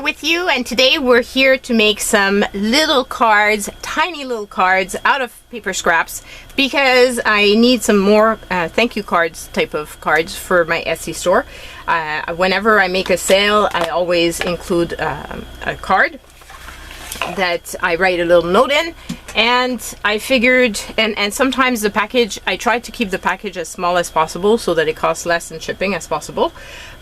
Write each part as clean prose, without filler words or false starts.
here with you, and today we're here to make some little cards, tiny little cards out of paper scraps, because I need some more thank you cards type of cards for my Etsy store. Whenever I make a sale, I always include a card that I write a little note in, and I figured, and sometimes the package, I try to keep the package as small as possible so that it costs less in shipping as possible.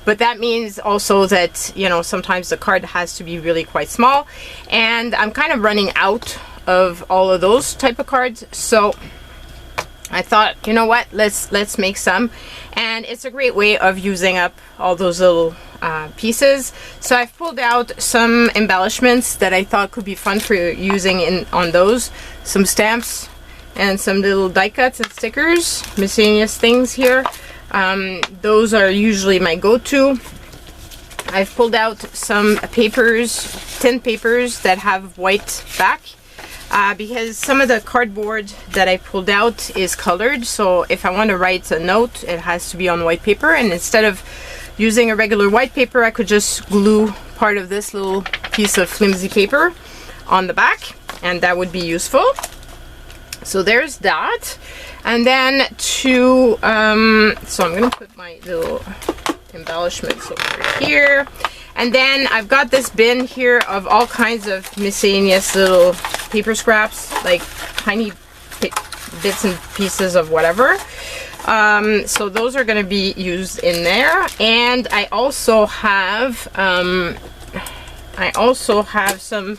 But that means also that, you know, sometimes the card has to be really quite small, and I'm kind of running out of all of those type of cards. So I thought, you know what, let's make some, and it's a great way of using up all those little pieces. So I've pulled out some embellishments that I thought could be fun for using on those, some stamps and some little die cuts and stickers, miscellaneous things here. Those are usually my go-to. I've pulled out some papers, tin papers that have white back, because some of the cardboard that I pulled out is colored, so if I want to write a note, it has to be on white paper, and instead of using a regular white paper, I could just glue part of this little piece of flimsy paper on the back, and that would be useful. So there's that. And then so I'm gonna put my little embellishments over here, and then I've got this bin here of all kinds of miscellaneous little paper scraps, like tiny bits and pieces of whatever. So those are going to be used in there, and I also have some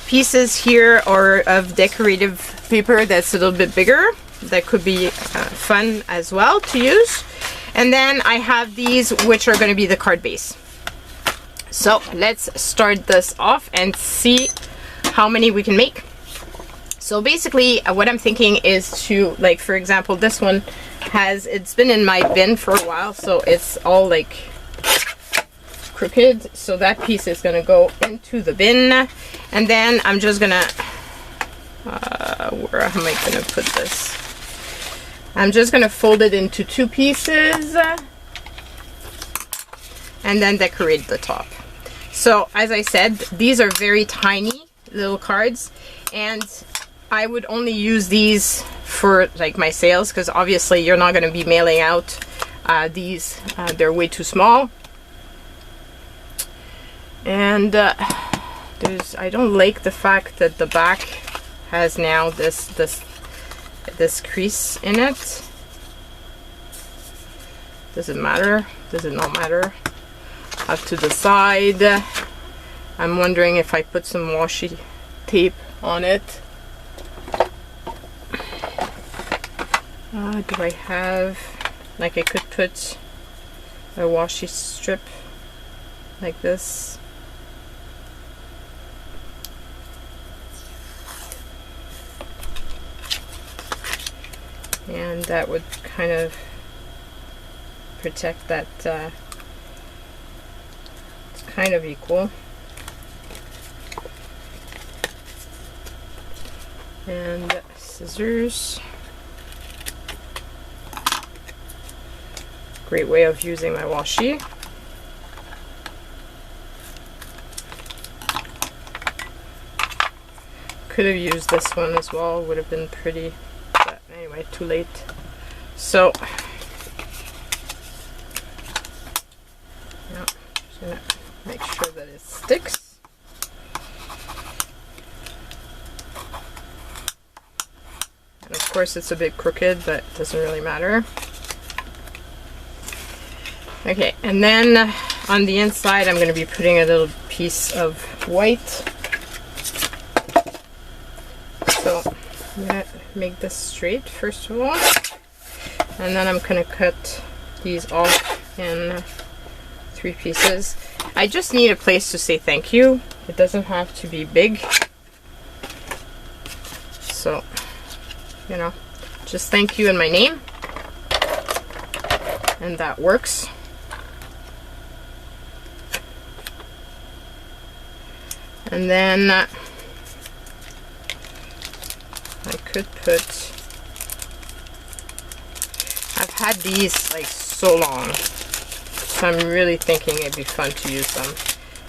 pieces here of decorative paper that's a little bit bigger that could be fun as well to use. And then I have these, which are going to be the card base. So let's start this off and see how many we can make. So basically what I'm thinking is to, like, for example, this one it's been in my bin for a while, so it's all like crooked, so that piece is going to go into the bin. And then I'm just gonna where am I going to put this? I'm just going to fold it into two pieces and then decorate the top. So as I said, these are very tiny little cards, and I would only use these for like my sales, because obviously you're not going to be mailing out these. They're way too small. And I don't like the fact that the back has now this crease in it. Does it matter? Does it not matter? Have to decide. I'm wondering if I put some washi tape on it. Do I have, like, I could put a washi strip like this. And that would kind of protect that. It's kind of equal. And scissors. Great way of using my washi. Could have used this one as well, would have been pretty, but anyway, too late. So yeah, just gonna make sure that it sticks. And of course it's a bit crooked, but it doesn't really matter. Okay, and then on the inside I'm going to be putting a little piece of white. So I'm going to make this straight first of all, and then I'm going to cut these off in 3 pieces. I just need a place to say thank you. It doesn't have to be big. So, you know, just thank you in my name, and that works. And then I could put, I've had these like so long, so I'm really thinking it'd be fun to use them.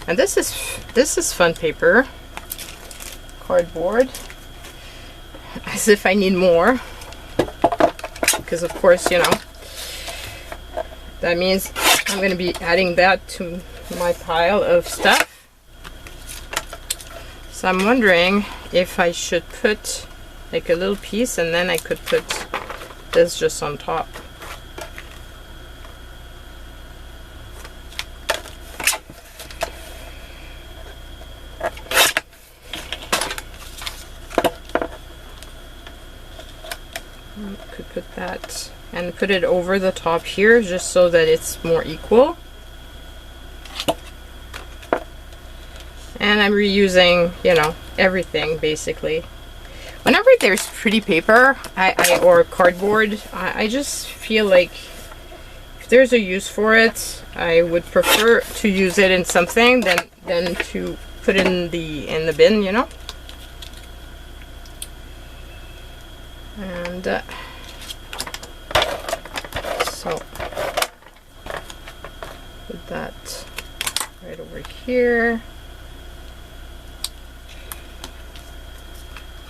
And this is fun paper, cardboard, as if I need more, because of course, you know, that means I'm going to be adding that to my pile of stuff. So I'm wondering if I should put like a little piece, and then I could put this just on top. Could put that and put it over the top here just so that it's more equal. And I'm reusing, you know, everything basically. Whenever there's pretty paper or cardboard, I just feel like if there's a use for it, I would prefer to use it in something than to put it in the bin, you know. And so put that right over here.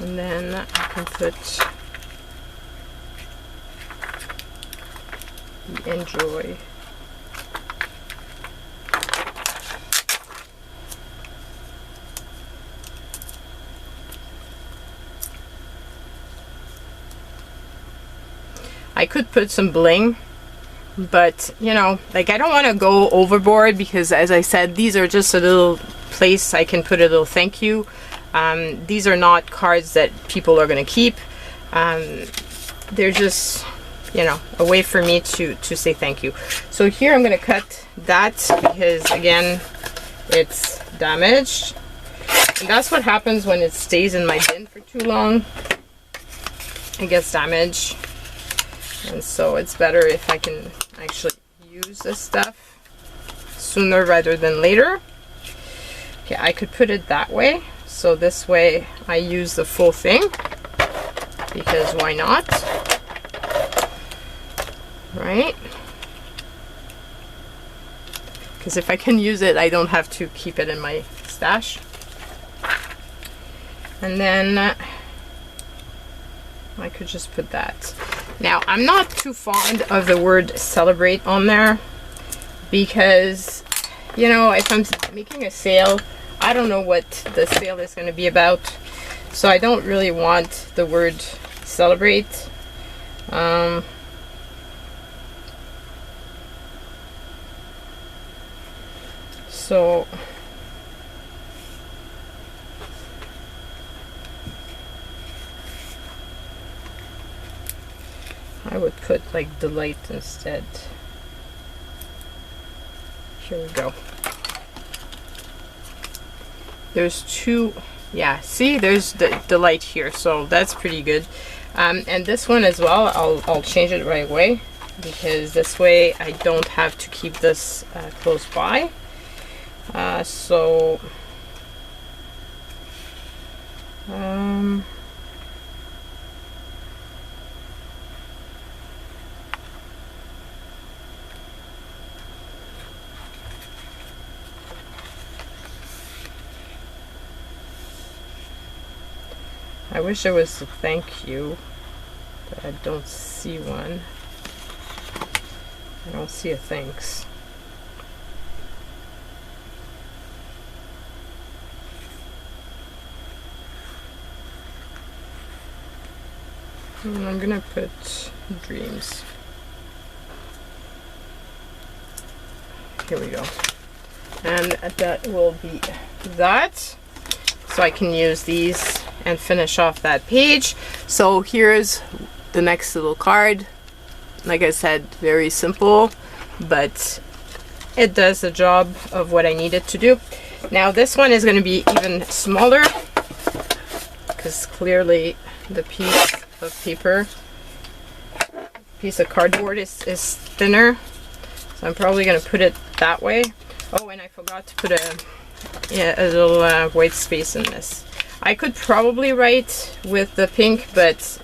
And then I can put the enjoy. I could put some bling, but you know, like I don't want to go overboard, because as I said, these are just a little place I can put a little thank you. These are not cards that people are going to keep. They're just, you know, a way for me to say thank you. So here I'm going to cut that because again, it's damaged. And that's what happens when it stays in my bin for too long. It gets damaged. And so it's better if I can actually use this stuff sooner rather than later. Okay, I could put it that way. So this way I use the full thing, because why not, right? Because if I can use it, I don't have to keep it in my stash. And then I could just put that. Now, I'm not too fond of the word celebrate on there, because, you know, if I'm making a sale, I don't know what the sale is going to be about, so I don't really want the word celebrate. So I would put like delight instead. Here we go. There's two, yeah, see, there's the delight here, so that's pretty good. And this one as well, I'll change it right away, because this way I don't have to keep this close by. So I wish there was a thank you, but I don't see one. I don't see a thanks. And I'm gonna put dreams. Here we go. And that will be that. So I can use these and finish off that page. So here's the next little card. Like I said, very simple, but it does the job of what I need it to do. Now this one is going to be even smaller, because clearly the piece of paper, piece of cardboard is thinner. So I'm probably going to put it that way. Oh, and I forgot to put a little white space in this. I could probably write with the pink, but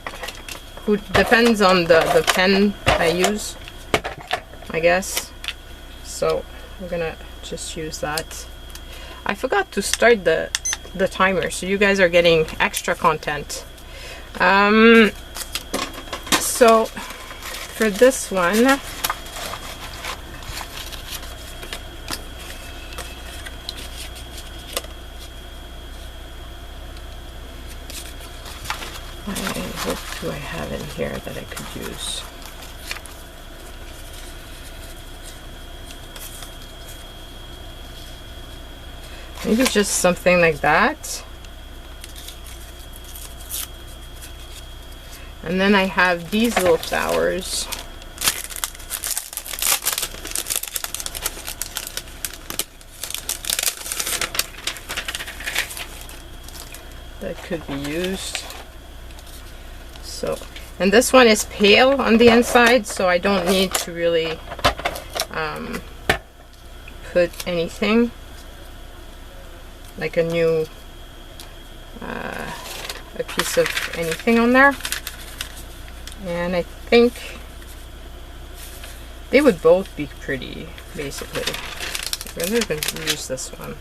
depends on the pen I use, I guess. So we're gonna just use that. I forgot to start the timer, so you guys are getting extra content. So for this one, what do I have in here that I could use? Maybe just something like that. And then I have these little flowers. That could be used. So, and this one is pale on the inside, so I don't need to really put anything like a new a piece of anything on there. And I think they would both be pretty, basically. I'm going to use this one.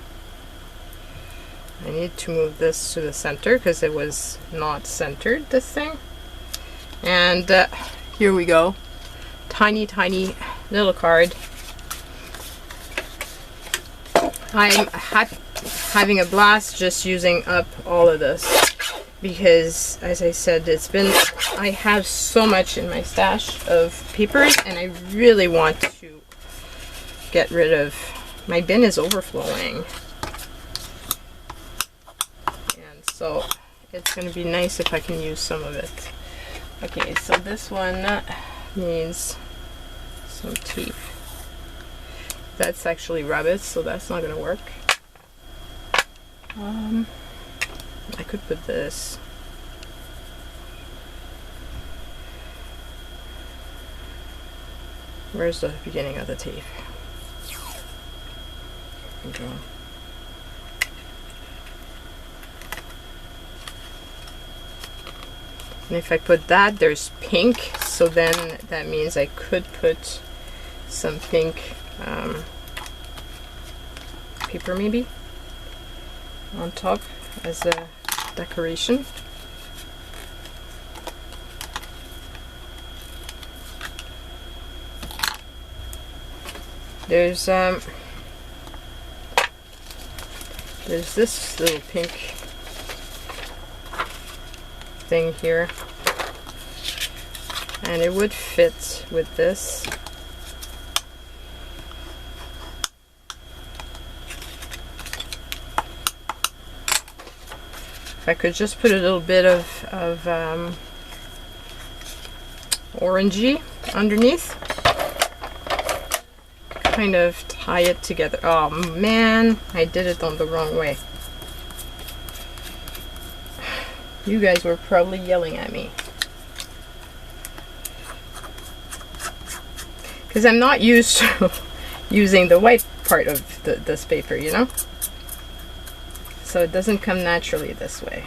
I need to move this to the center because it was not centered, this thing. And here we go. Tiny, tiny little card. I'm having a blast just using up all of this because, as I said, I have so much in my stash of papers and I really want to get rid of, my bin is overflowing. And so it's going to be nice if I can use some of it. Okay, so this one needs some tape. That's actually rabbit, so that's not going to work. I could put this. Where's the beginning of the tape? Okay. And if I put that, there's pink, so then that means I could put some pink paper maybe on top as a decoration. There's this little pink thing here, and it would fit with this. If I could just put a little bit of orangey underneath, kind of tie it together. Oh man, I did it on the wrong way. You guys were probably yelling at me because I'm not used to using the white part of this paper, you know, so it doesn't come naturally this way.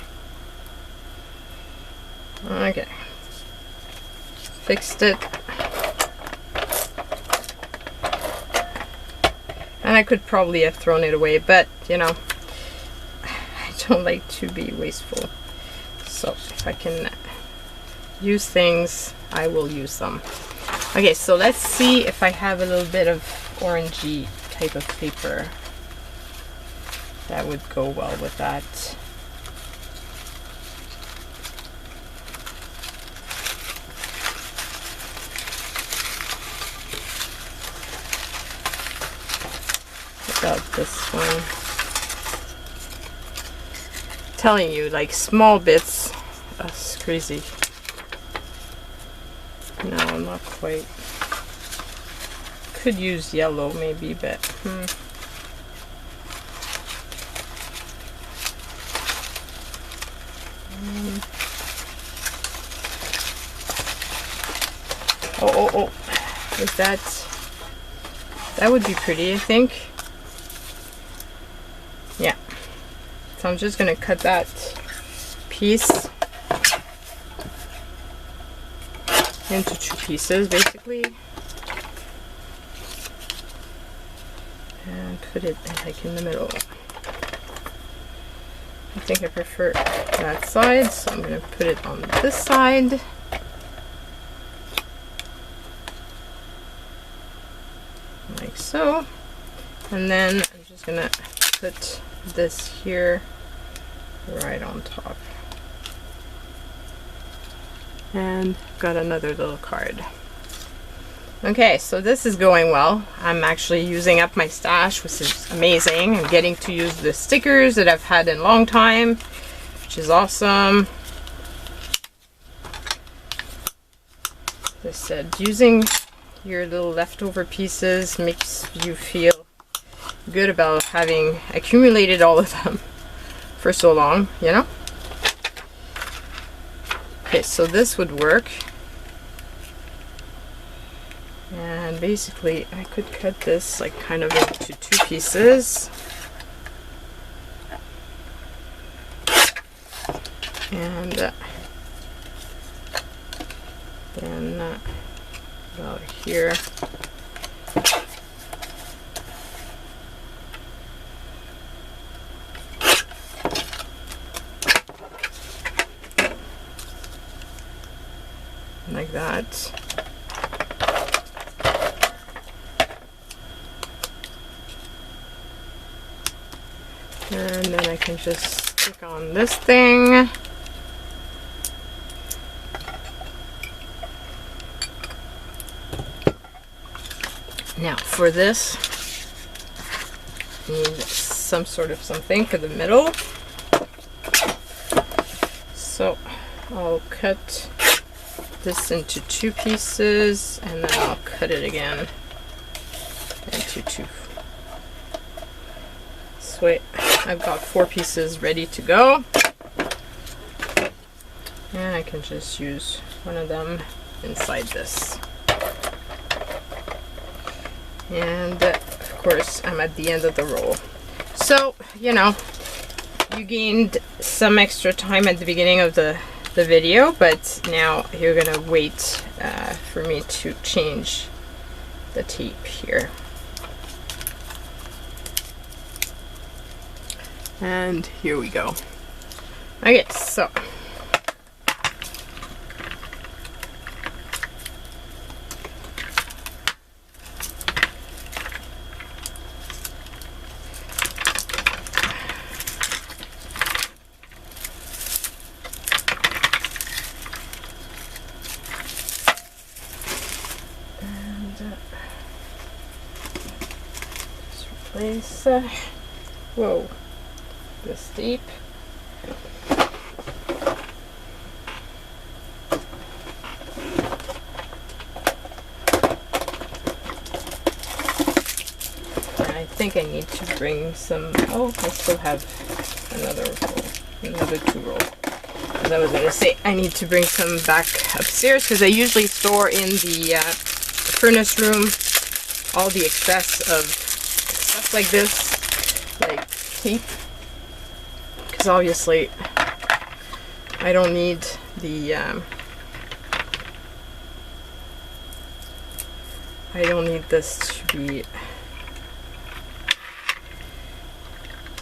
Okay, fixed it. And I could probably have thrown it away, but you know, I don't like to be wasteful. So if I can use things, I will use them. Okay, so let's see if I have a little bit of orangey type of paper that would go well with that. About this one. I'm telling you, like small bits. That's crazy. No, not quite. Could use yellow maybe, but oh, is that would be pretty, I think. Yeah, so I'm just gonna cut that piece into two pieces basically and put it like in the middle. think I prefer that side, so I'm going to put it on this side. Like so. And then I'm just going to put this here right on top. And got another little card. Okay, so this is going well. I'm actually using up my stash, which is amazing. I'm getting to use the stickers that I've had in a long time, which is awesome. As I said, using your little leftover pieces makes you feel good about having accumulated all of them for so long, you know? Okay, so this would work. And basically I could cut this like kind of into two pieces. And then about here. Like that. And then I can just stick on this thing. Now for this, I need some sort of something for the middle. So I'll cut this into two pieces and then I'll cut it again into two. Wait, I've got 4 pieces ready to go, and I can just use one of them inside this. And of course I'm at the end of the roll, so you know, you gained some extra time at the beginning of the video, but now you're gonna wait for me to change the tape here. And here we go. Okay, so let's replace whoa, this tape. I think I need to bring some, oh, I still have another roll, another 2 roll. As I was going to say, I need to bring some back upstairs because I usually store in the furnace room all the excess of stuff like this, like tape. Because obviously I don't need the I don't need this to be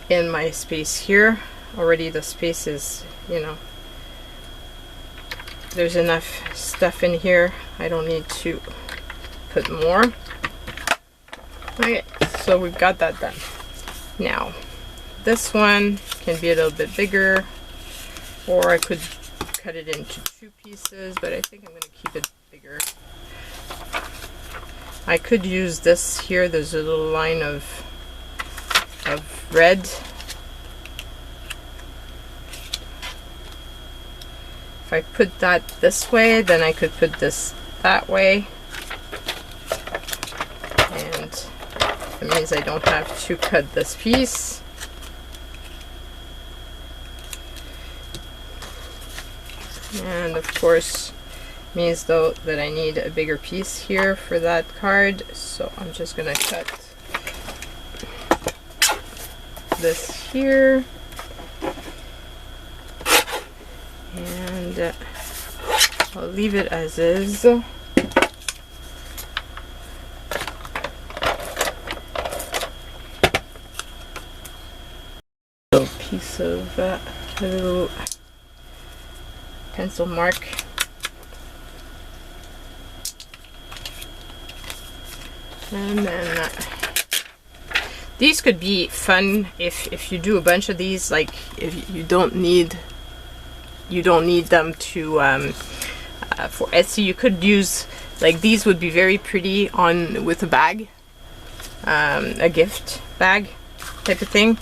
in my space here. Already the space is, you know, there's enough stuff in here. I don't need to put more. Okay, so we've got that done. Now this one can be a little bit bigger, or I could cut it into 2 pieces, but I think I'm going to keep it bigger. I could use this here. There's a little line of red. If I put that this way, then I could put this that way, and it means I don't have to cut this piece. And of course means though that I need a bigger piece here for that card, so I'm just gonna cut this here, and I'll leave it as is. So little piece of a little pencil mark. And then these could be fun if you do a bunch of these. Like if you don't need them to for Etsy. You could use, like, these would be very pretty on with a bag, a gift bag type of thing.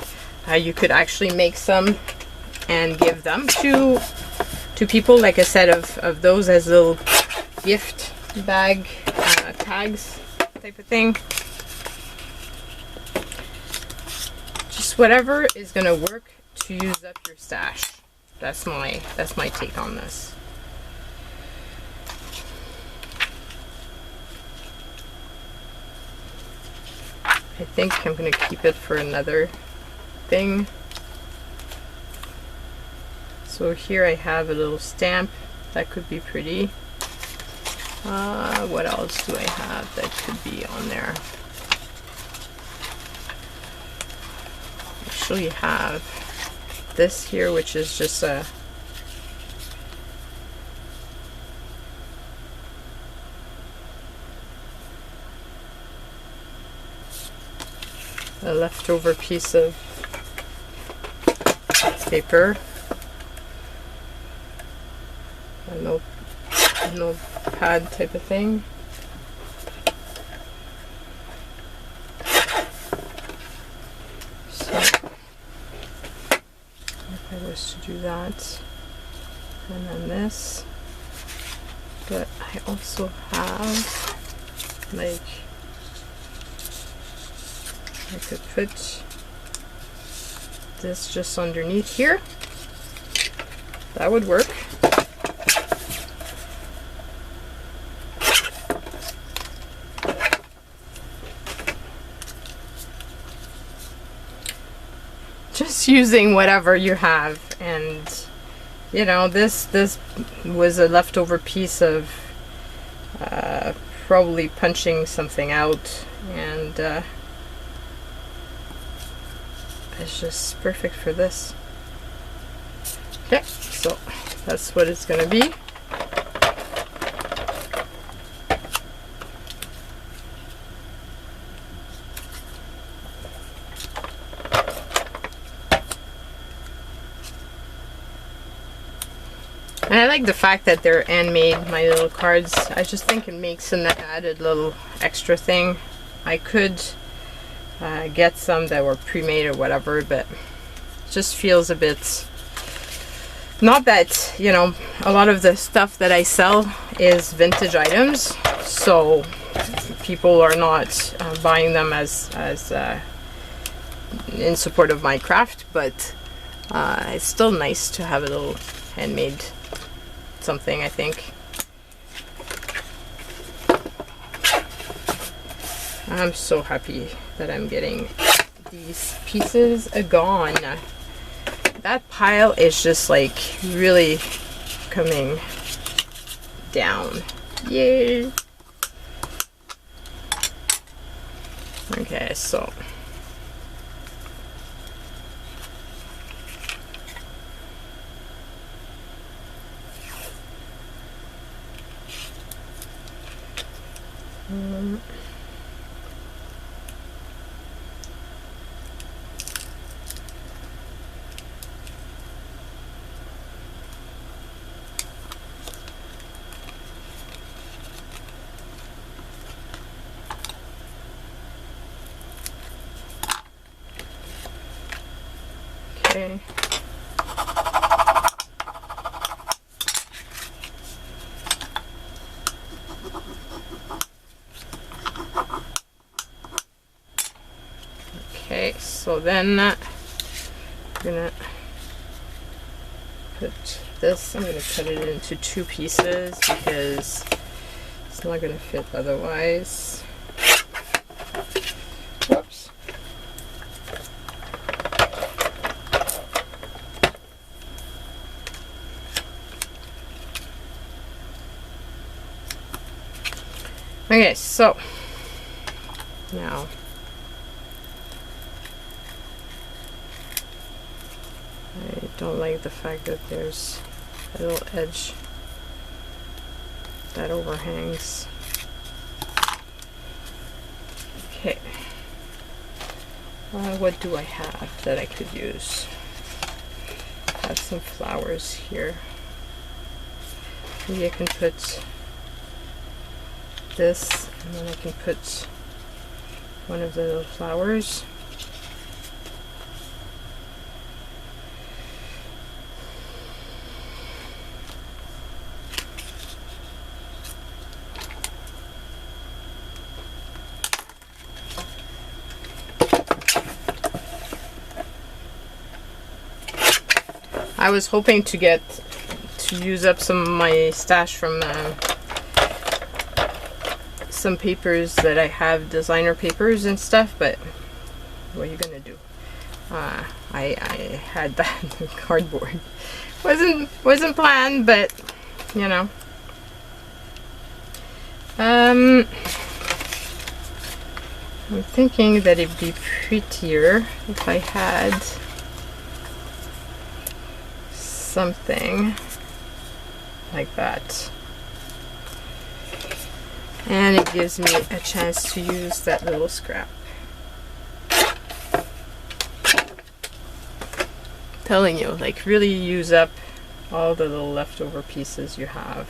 You could actually make some and give them to people, like I said, of those as little gift bag tags type of thing. Just whatever is gonna work to use up your stash. That's my take on this. I think I'm gonna keep it for another thing. So here I have a little stamp that could be pretty. What else do I have that could be on there? I actually have this here, which is just a leftover piece of paper, a notepad type of thing. So if I was to do that, and then this, but I also have, like, I could put this just underneath here. That would work. Just using whatever you have, and you know, this was a leftover piece of probably punching something out, and it's just perfect for this. Okay, so that's what it's gonna be. And I like the fact that they're handmade, my little cards. I just think it makes an added little extra thing. I could get some that were pre-made or whatever, but it just feels a bit, not that, you know, a lot of the stuff that I sell is vintage items, so people are not buying them as in support of my craft, but it's still nice to have a little handmade something, I think. I'm so happy that I'm getting these pieces gone. That pile is just like really coming down. Yay! Okay, so okay. Okay, so then I'm gonna put this, I'm gonna cut it into two pieces because it's not gonna fit otherwise. Whoops. Okay, so now Don't like the fact that there's a little edge that overhangs. Okay. What do I have that I could use? I have some flowers here. Maybe I can put this, and then I can put one of the little flowers. I was hoping to use up some of my stash from some papers that I have, designer papers and stuff, but what are you gonna do? I had that cardboard. Wasn't planned, but you know. I'm thinking that it'd be prettier if I had something like that, and it gives me a chance to use that little scrap. Telling you, like, really use up all the little leftover pieces you have.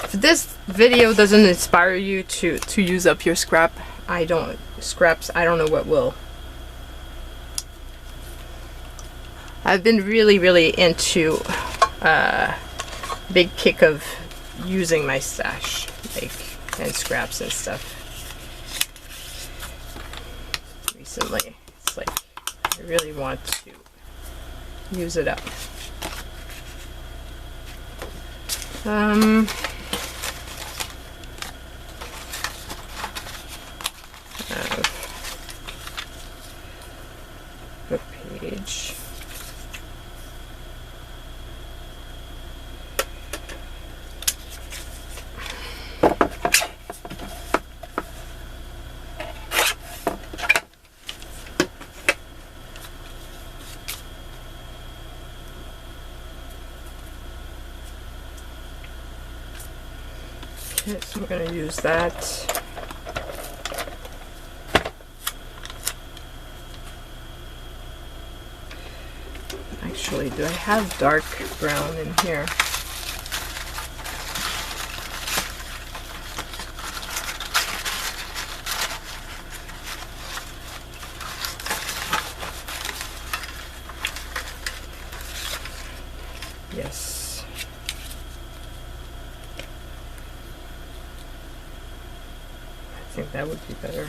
If this video doesn't inspire you to use up your scraps, I don't know what will. I've been really into big kick of using my stash, like, and scraps and stuff recently. It's like I really want to use it up. Book page. Okay, so I'm going to use that. Actually, do I have dark brown in here? Yes. I think that would be better.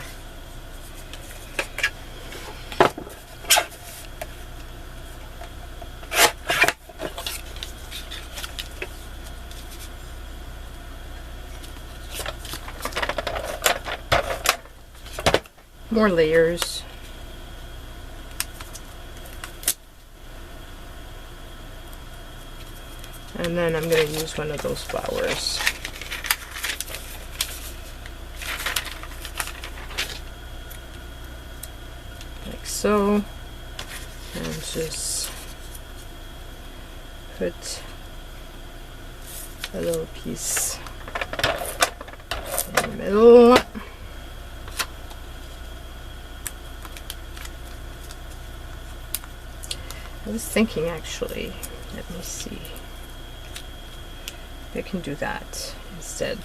More layers. And then I'm going to use one of those flowers. Like so. And just put a little piece in the middle. I was thinking, actually, let me see. I can do that instead.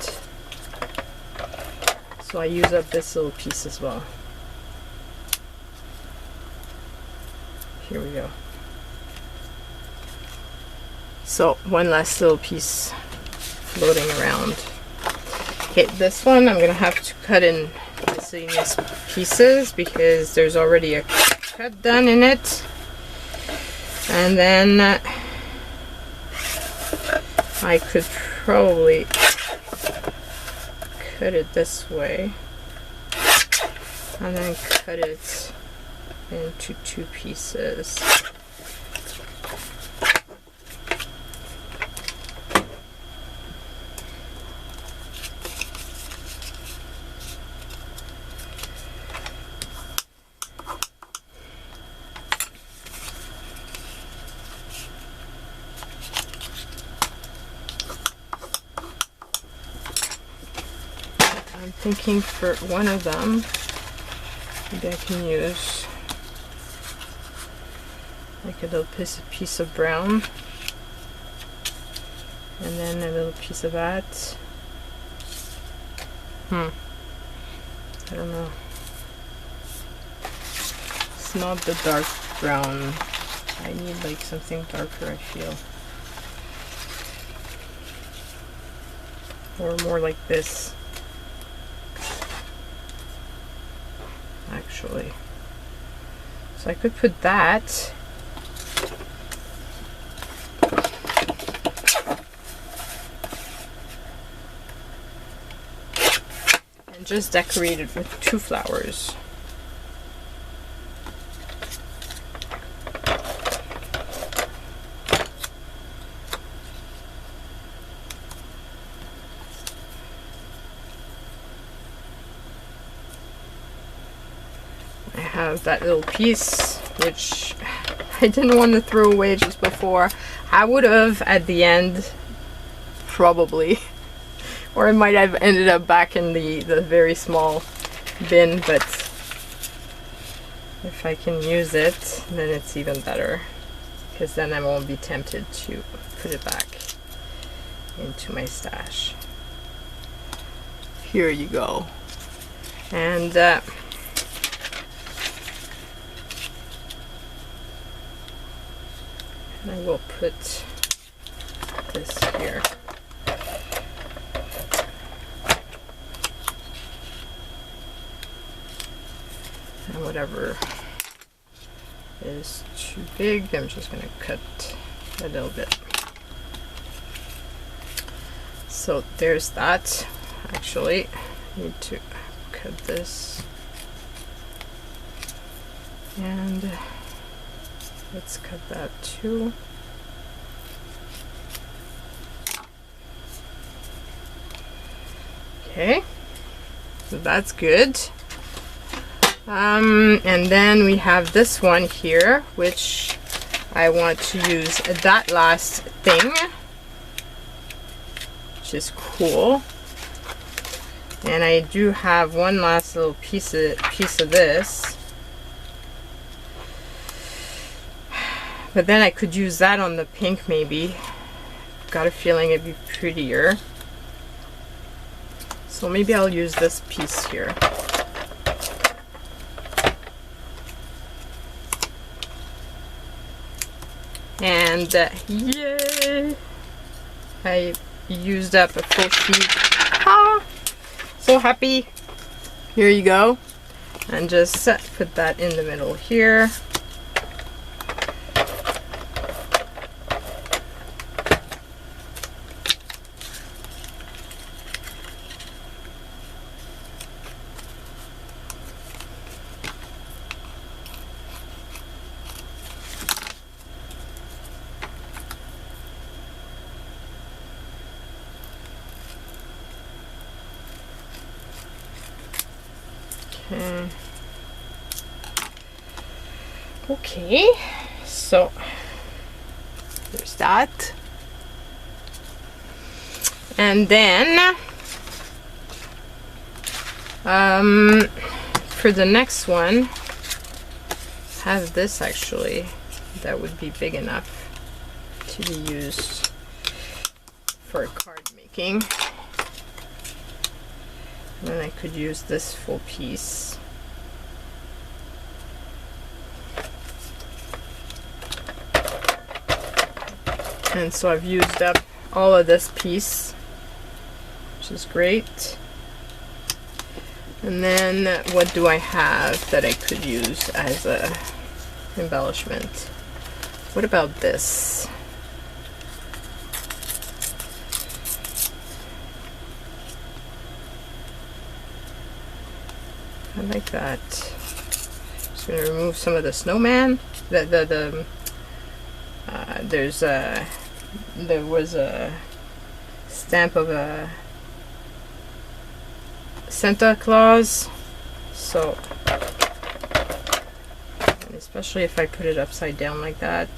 So I use up this little piece as well. Here we go. So one last little piece floating around. Okay, this one I'm gonna have to cut in miscellaneous pieces because there's already a cut done in it. And then I could probably cut it this way and then cut it into two pieces. thinking for one of them, maybe I can use like a little piece of brown, and then a little piece of that. I don't know. It's not the dark brown. I need like something darker, I feel. Or more like this. Actually. So I could put that. And just decorate it with 2 flowers. That little piece, which I didn't want to throw away just before. I would have at the end, probably, or it might have ended up back in the very small bin, but if I can use it, then it's even better, because then I won't be tempted to put it back into my stash. Here you go. And I will put this here. And whatever is too big, I'm just going to cut a little bit. So there's that. Actually, I need to cut this. And let's cut that too. Okay, so that's good. And then we have this one here, which I want to use that last thing, which is cool. And I do have one last little piece of this. But then I could use that on the pink maybe. Got a feeling it'd be prettier. So maybe I'll use this piece here. And yay! I used up a full sheet. Ah! So happy! Here you go. And just put that in the middle here. Okay, so there's that. And then for the next one, have this actually. That would be big enough to be used for card making. And then I could use this full piece. And so I've used up all of this piece, which is great. And then what do I have that I could use as a embellishment? What about this? I like that. Just gonna remove some of the snowman. There was a stamp of a Santa Claus, so, and especially if I put it upside down like that,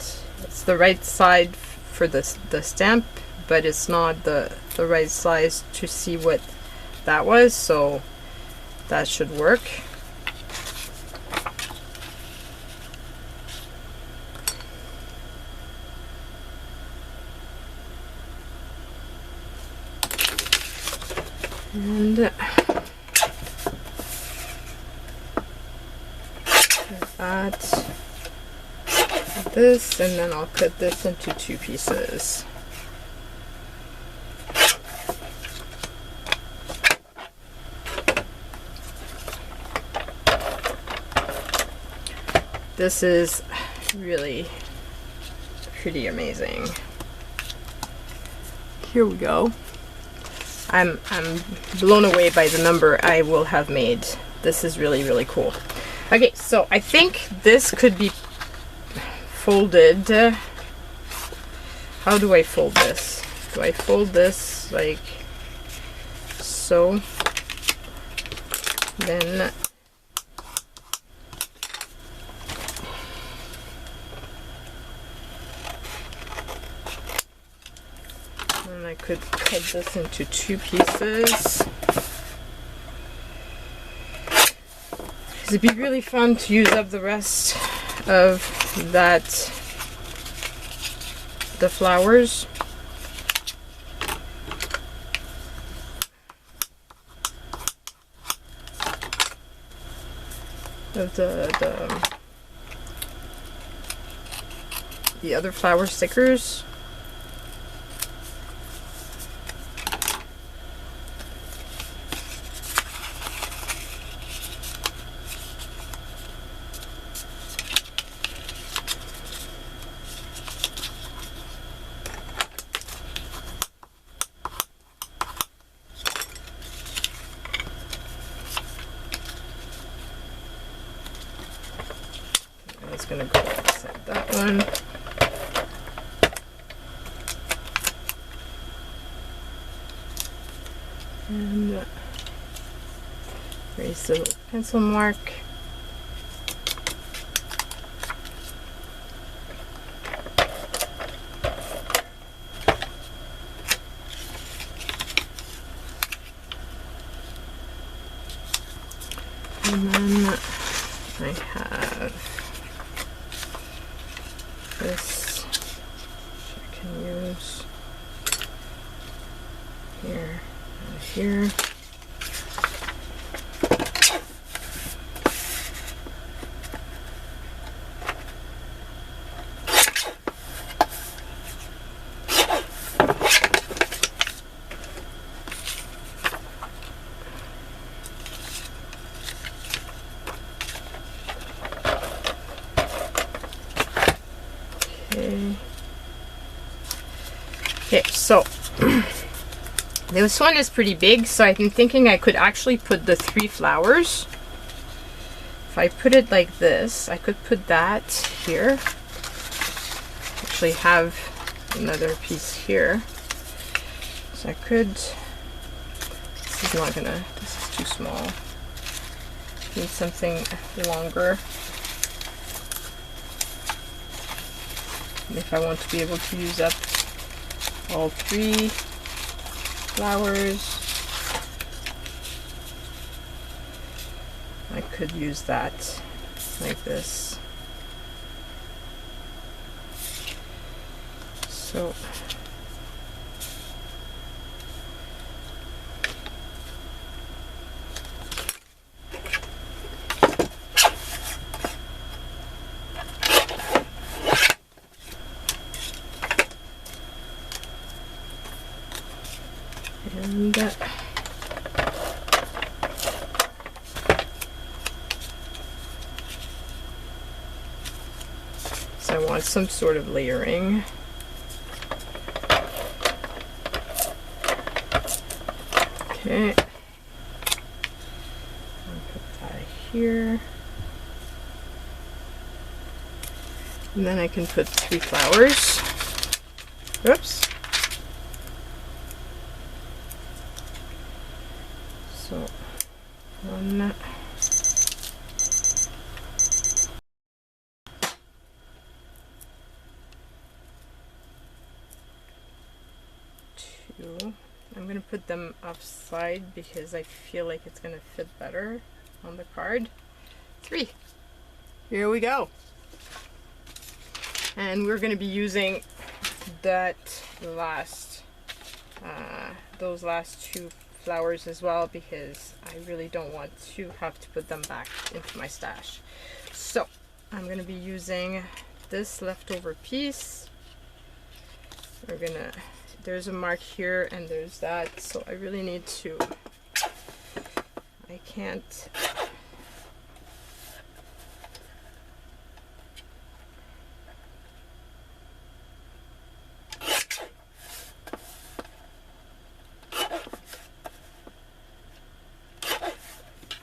it's the right side for the stamp, but it's not the right size to see what that was, so that should work. And that, this, and then I'll cut this into 2 pieces. This is really pretty amazing. Here we go. I'm blown away by the number I will have made. This is really, really cool. Okay, so I think this could be folded. How do I fold this? Do I fold this like so? Then I could cut this into 2 pieces. It'd be really fun to use up the rest of that, the flowers. Of the other flower stickers. Gonna go inside that one. And erase the little pencil mark. And then I have this, which I can use here and here. Okay, so this one is pretty big, so I'm thinking I could actually put the 3 flowers. If I put it like this, I could put that here. Actually have another piece here. So I could, this is not gonna, this is too small. Need something longer. If I want to be able to use up all 3 flowers, I could use that like this. So so I want some sort of layering. Okay, I'll put that here, and then I can put 3 flowers. Oops. So 1, 2, I'm gonna put them offside because I feel like it's gonna fit better on the card. 3. Here we go. And we're gonna be using that last, those last 2 flowers as well, because I really don't want to have to put them back into my stash. So I'm gonna be using this leftover piece. We're gonna, there's a mark here and there's that, so I really need to, I can't,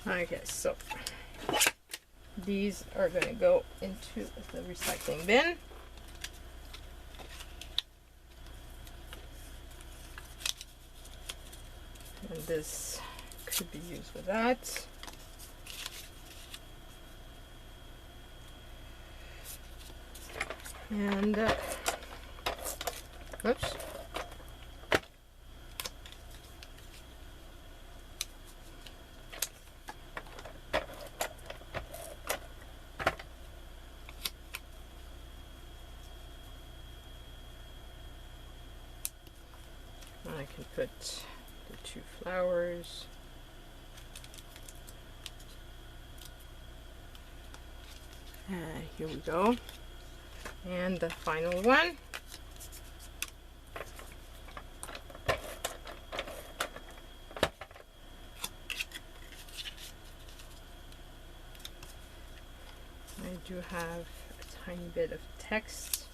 okay, so these are going to go into the recycling bin. And this could be used with that. And, oops. I can put the 2 flowers. Here we go. And the final one. I do have a tiny bit of text.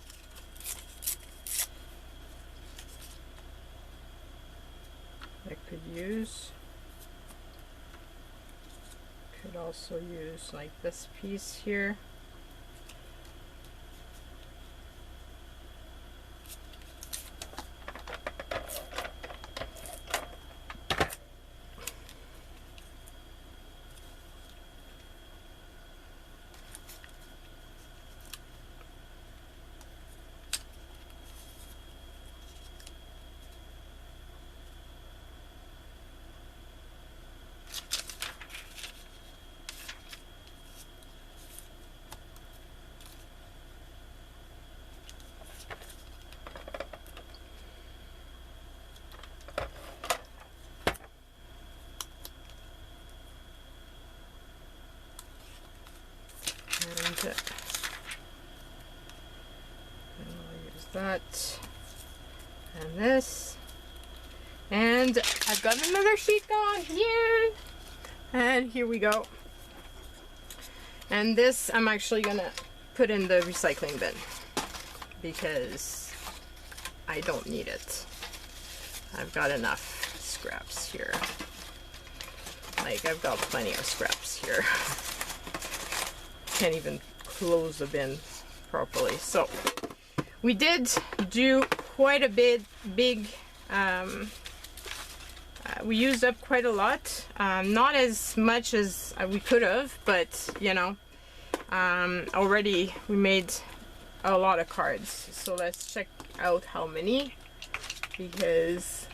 I could use. Could also use like this piece here. And I'll use that and this, and I've got another sheet going here, and here we go. And this I'm actually gonna put in the recycling bin because I don't need it. I've got enough scraps here. Like, I've got plenty of scraps here. Can't even close the bin properly. So we did do quite a big, we used up quite a lot, not as much as we could have, but you know, already we made a lot of cards. So let's check out how many, because,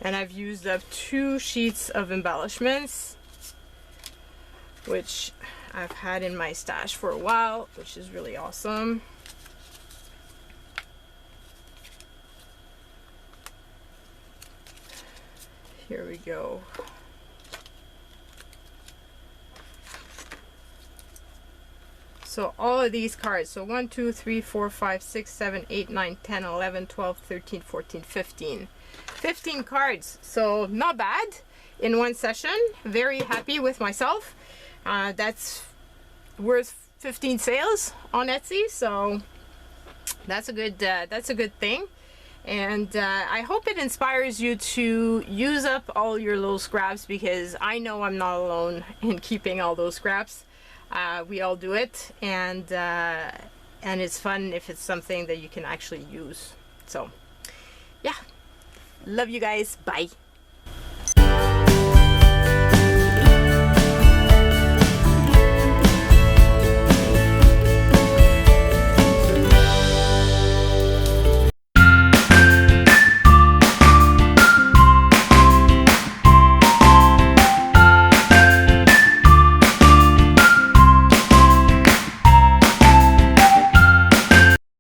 and I've used up 2 sheets of embellishments, which I've had in my stash for a while, which is really awesome. Here we go. So all of these cards, so 1, 2, 3, 4, 5, 6, 7, 8, 9, 10, 11, 12, 13, 14, 15. 15 cards, so not bad in one session. Very happy with myself. That's worth 15 sales on Etsy, so that's a good thing. And I hope it inspires you to use up all your little scraps, because I know I'm not alone in keeping all those scraps. We all do it, and it's fun if it's something that you can actually use. So yeah, love you guys. Bye.